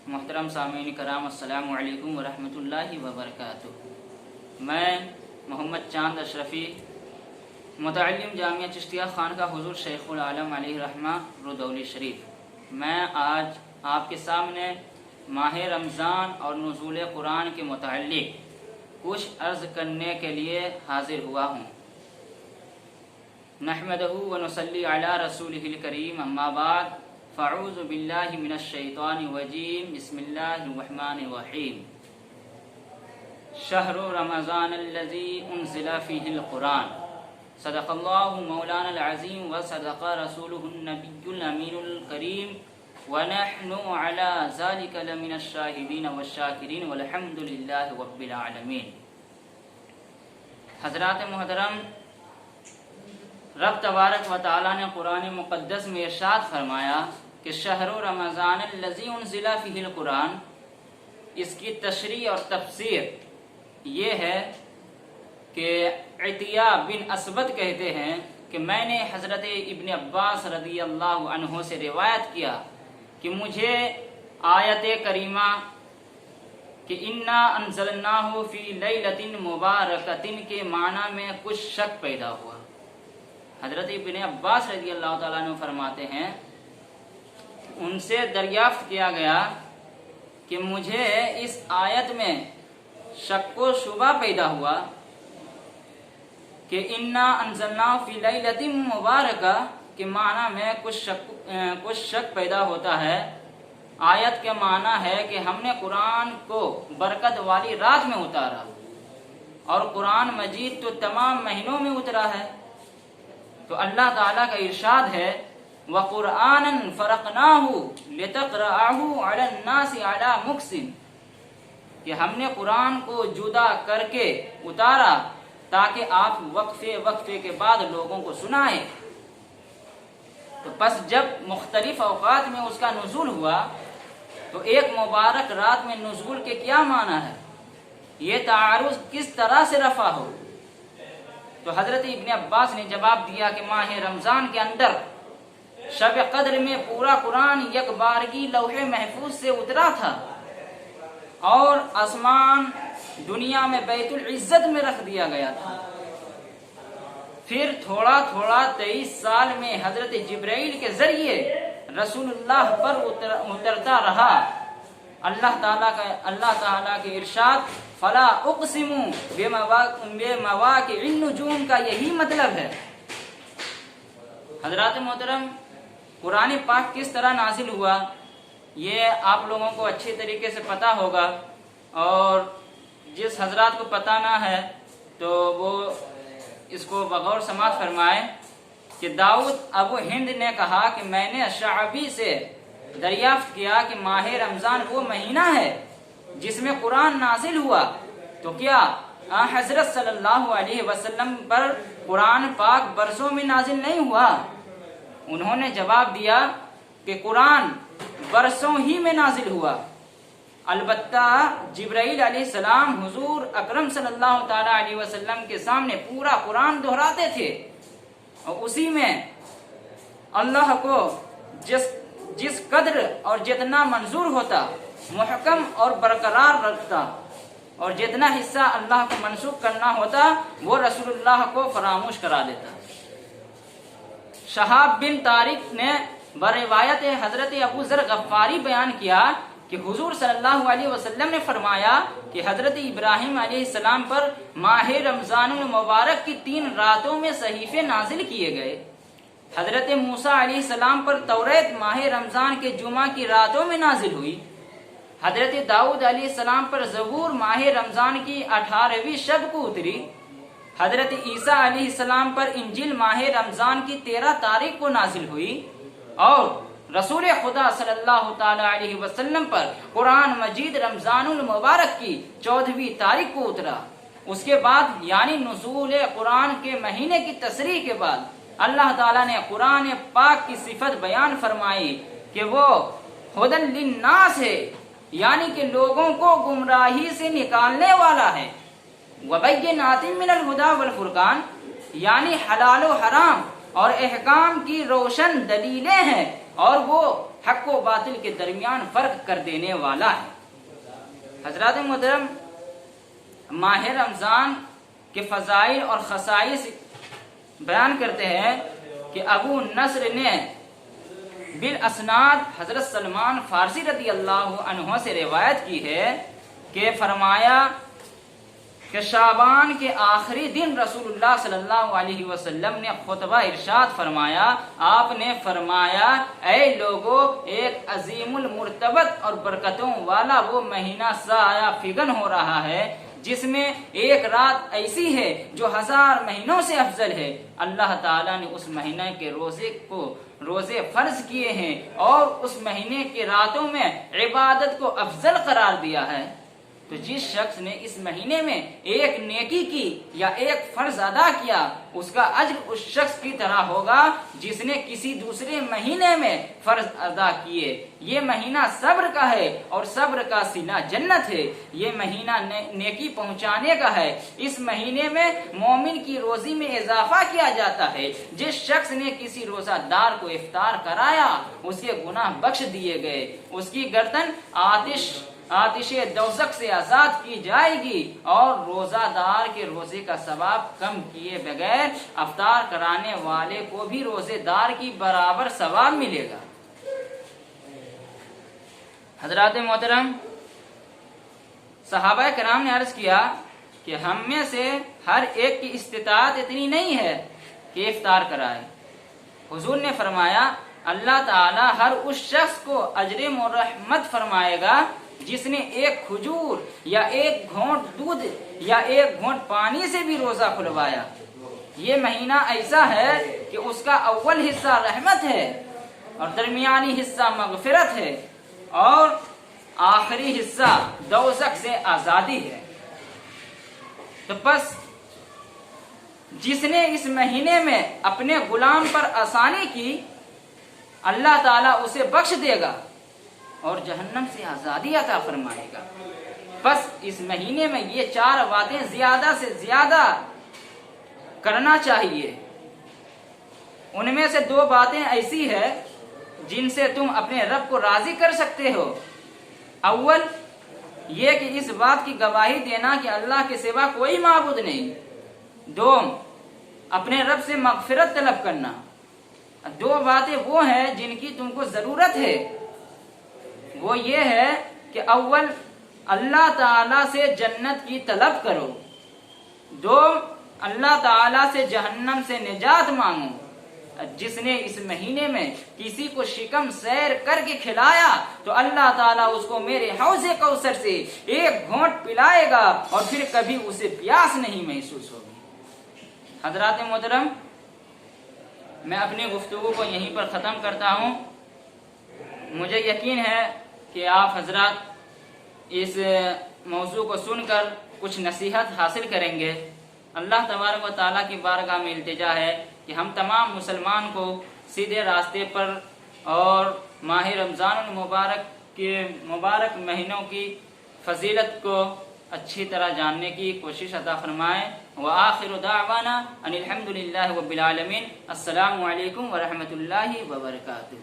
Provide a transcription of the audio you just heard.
محترم سامعین کرام، السلام علیکم ورحمۃ اللہ وبرکاتہ۔ میں محمد چاند اشرفی، متعلم جامعہ چشتیہ خانقاہ حضور شیخ العالم علیہ رحمہ ردولی شریف، میں آج آپ کے سامنے ماہ رمضان اور نزول قرآن کے متعلق کچھ عرض کرنے کے لیے حاضر ہوا ہوں۔ نحمدہ ونصلی علی رسولہ الکریم، اما بعد، فاعوذ باللہ من الشیطان الرجیم، بسم اللہ الرحمن الرحیم۔ شہر رمضان الذی انزل فیہ القرآن، صدق اللہ مولانا العظیم وصدق رسولہ النبی الامین الکریم، ونحن علی ذلک لمن الشاہدین والشاکرین والحمد للہ رب العالمین۔ حضرات محترم، رب تبارک و تعالیٰ نے قرآن مقدس میں ارشاد فرمایا کہ شہر رمضان الذی انزل فیہ القرآن، اس کی تشریح اور تفسیر یہ ہے کہ عطیہ بن اسود کہتے ہیں کہ میں نے حضرت ابن عباس رضی اللہ عنہ سے روایت کیا کہ مجھے آیت کریمہ کہ انا انزلناہ فی لیلۃ مبارکۃ کے معنی میں کچھ شک پیدا ہوا۔ حضرت ابن عباس رضی اللہ تعالیٰ عنہ فرماتے ہیں ان سے دریافت کیا گیا کہ مجھے اس آیت میں شک و شبہ پیدا ہوا کہ انا انزلناہ فی لیلۃ مبارکہ کے معنی میں کچھ شک پیدا ہوتا ہے۔ آیت کے معنی ہے کہ ہم نے قرآن کو برکت والی رات میں اتارا، اور قرآن مجید تو تمام مہینوں میں اترا ہے۔ تو اللہ تعالیٰ کا ارشاد ہے وَقُرْآنًا فَرَقْنَاهُ لِتَقْرَأَهُ عَلَى النَّاسِ عَلَى مُقْسٍ، کہ ہم نے قرآن کو جدا کر کے اتارا تاکہ آپ وقفے کے بعد لوگوں کو سنائیں۔ تو پس جب مختلف اوقات میں اس کا نزول ہوا تو ایک مبارک رات میں نزول کے کیا معنی ہے، یہ تعارض کس طرح سے رفع ہو؟ تو حضرت ابن عباس نے جواب دیا کہ ماہ رمضان کے اندر شب قدر میں پورا قرآن یک بارگی لوح محفوظ سے اترا تھا، اور آسمان دنیا میں بیت العزت میں رکھ دیا گیا تھا۔ پھر تھوڑا تھوڑا 23 سال میں حضرت جبرائیل کے ذریعے رسول اللہ پر اترتا رہا۔ اللہ تعالیٰ کے ارشاد فلا اقسم بمواقع النجوم کا یہی مطلب ہے۔ حضرات محترم، قرآن پاک کس طرح نازل ہوا یہ آپ لوگوں کو اچھی طریقے سے پتہ ہوگا، اور جس حضرات کو پتہ نہ ہے تو وہ اس کو بغور سماعت فرمائے کہ داؤد ابو ہند نے کہا کہ میں نے شعبی سے دریافت کیا کہ ماہ رمضان وہ مہینہ ہے جس میں قرآن نازل ہوا، تو کیا حضرت صلی اللہ علیہ وسلم پر قرآن پاک برسوں میں نازل نہیں ہوا؟ انہوں نے جواب دیا کہ قرآن برسوں ہی میں نازل ہوا، البتہ جبرائیل علیہ السلام حضور اکرم صلی اللہ تعالیٰ علیہ وسلم کے سامنے پورا قرآن دہراتے تھے، اور اسی میں اللہ کو جس قدر اور جتنا منظور ہوتا محکم اور برقرار رکھتا، اور جتنا حصہ اللہ کو منسوخ کرنا ہوتا وہ رسول اللہ کو فراموش کرا دیتا۔ شہاب بن طارق نے بروایت حضرت ابو ذر غفاری بیان کیا کہ حضور صلی اللہ علیہ وسلم نے فرمایا کہ حضرت ابراہیم علیہ السلام پر ماہ رمضان المبارک کی 3 راتوں میں صحیفے نازل کیے گئے۔ حضرت موسیٰ علیہ السلام پر توریت ماہ رمضان کے جمعہ کی راتوں میں نازل ہوئی۔ حضرت داؤد علیہ السلام پر زبور ماہ رمضان کی 18ویں شب کو اتری۔ حضرت عیسیٰ علیہ السلام پر انجیل ماہ رمضان کی 13 تاریخ کو نازل ہوئی، اور رسول خدا صلی اللہ تعالی علیہ وسلم پر قرآن مجید رمضان المبارک کی 14ویں تاریخ کو اترا۔ اس کے بعد یعنی نزول قرآن کے مہینے کی تصریح کے بعد اللہ تعالیٰ نے قرآن پاک کی صفت بیان فرمائی کہ وہ ہدی للناس ہے، یعنی کہ لوگوں کو گمراہی سے نکالنے والا ہے، وبینات من الہدی والفرقان، یعنی حلال و حرام اور احکام کی روشن دلیلیں ہیں، اور وہ حق و باطل کے درمیان فرق کر دینے والا ہے۔ حضرات محترم، ماہ رمضان کے فضائل اور خصائص بیان کرتے ہیں کہ ابو نصر نے بالاسناد حضرت سلمان فارسی رضی اللہ عنہ سے روایت کی ہے کہ فرمایا کہ شعبان کے آخری دن رسول اللہ صلی اللہ علیہ وسلم نے خطبہ ارشاد فرمایا۔ آپ نے فرمایا، اے لوگو، ایک عظیم المرتبت اور برکتوں والا وہ مہینہ سایہ فگن ہو رہا ہے جس میں ایک رات ایسی ہے جو 1000 مہینوں سے افضل ہے۔ اللہ تعالیٰ نے اس مہینے کے روزے فرض کیے ہیں اور اس مہینے کی راتوں میں عبادت کو افضل قرار دیا ہے۔ تو جس شخص نے اس مہینے میں ایک نیکی کی یا ایک فرض ادا کیا، اس کا اجر اس شخص کی طرح ہوگا جس نے کسی دوسرے مہینے میں فرض ادا کیے۔ یہ مہینہ صبر کا ہے اور صبر کا صلہ جنت ہے۔ یہ مہینہ نیکی پہنچانے کا ہے۔ اس مہینے میں مومن کی روزی میں اضافہ کیا جاتا ہے۔ جس شخص نے کسی روزہ دار کو افطار کرایا، اس کے گناہ بخش دیے گئے، اس کی گردن آتش دوزخ سے آزاد کی جائے گی اور روزہ دار کے روزے کا ثواب کم کیے بغیر افطار کرانے والے کو بھی روزے دار کی برابر ثواب ملے گا۔ حضرات محترم، صحابہ کرام نے عرض کیا کہ ہم میں سے ہر ایک کی استطاعت اتنی نہیں ہے کہ افطار کرائے۔ حضور نے فرمایا، اللہ تعالی ہر اس شخص کو اجر مرحمت فرمائے گا جس نے ایک کھجور یا ایک گھونٹ دودھ یا ایک گھونٹ پانی سے بھی روزہ کھلوایا۔ یہ مہینہ ایسا ہے کہ اس کا اول حصہ رحمت ہے اور درمیانی حصہ مغفرت ہے اور آخری حصہ دوزخ سے آزادی ہے۔ تو بس جس نے اس مہینے میں اپنے غلام پر آسانی کی، اللہ تعالیٰ اسے بخش دے گا اور جہنم سے آزادی عطا فرمائے گا۔ بس اس مہینے میں یہ 4 باتیں زیادہ سے زیادہ کرنا چاہیے۔ ان میں سے 2 باتیں ایسی ہیں جن سے تم اپنے رب کو راضی کر سکتے ہو۔ اول یہ کہ اس بات کی گواہی دینا کہ اللہ کے سوا کوئی معبود نہیں۔ 2 اپنے رب سے مغفرت طلب کرنا۔ 2 باتیں وہ ہیں جن کی تم کو ضرورت ہے۔ وہ یہ ہے کہ اول اللہ تعالیٰ سے جنت کی طلب کرو، 2 اللہ تعالیٰ سے جہنم سے نجات مانگو۔ جس نے اس مہینے میں کسی کو شکم سیر کر کے کھلایا تو اللہ تعالیٰ اس کو میرے حوض کوثر سے ایک گھونٹ پلائے گا اور پھر کبھی اسے پیاس نہیں محسوس ہوگی۔ حضرات محترم، میں اپنی گفتگو کو یہیں پر ختم کرتا ہوں۔ مجھے یقین ہے کہ آپ حضرات اس موضوع کو سن کر کچھ نصیحت حاصل کریں گے۔ اللہ تبارک و تعالیٰ کی بارگاہ میں التجا ہے کہ ہم تمام مسلمان کو سیدھے راستے پر اور ماہ رمضان المبارک کے مبارک مہینوں کی فضیلت کو اچھی طرح جاننے کی کوشش عطا فرمائے۔ وآخر دعوانا ان الحمد للہ رب العالمین۔ السلام علیکم ورحمۃ اللہ وبرکاتہ۔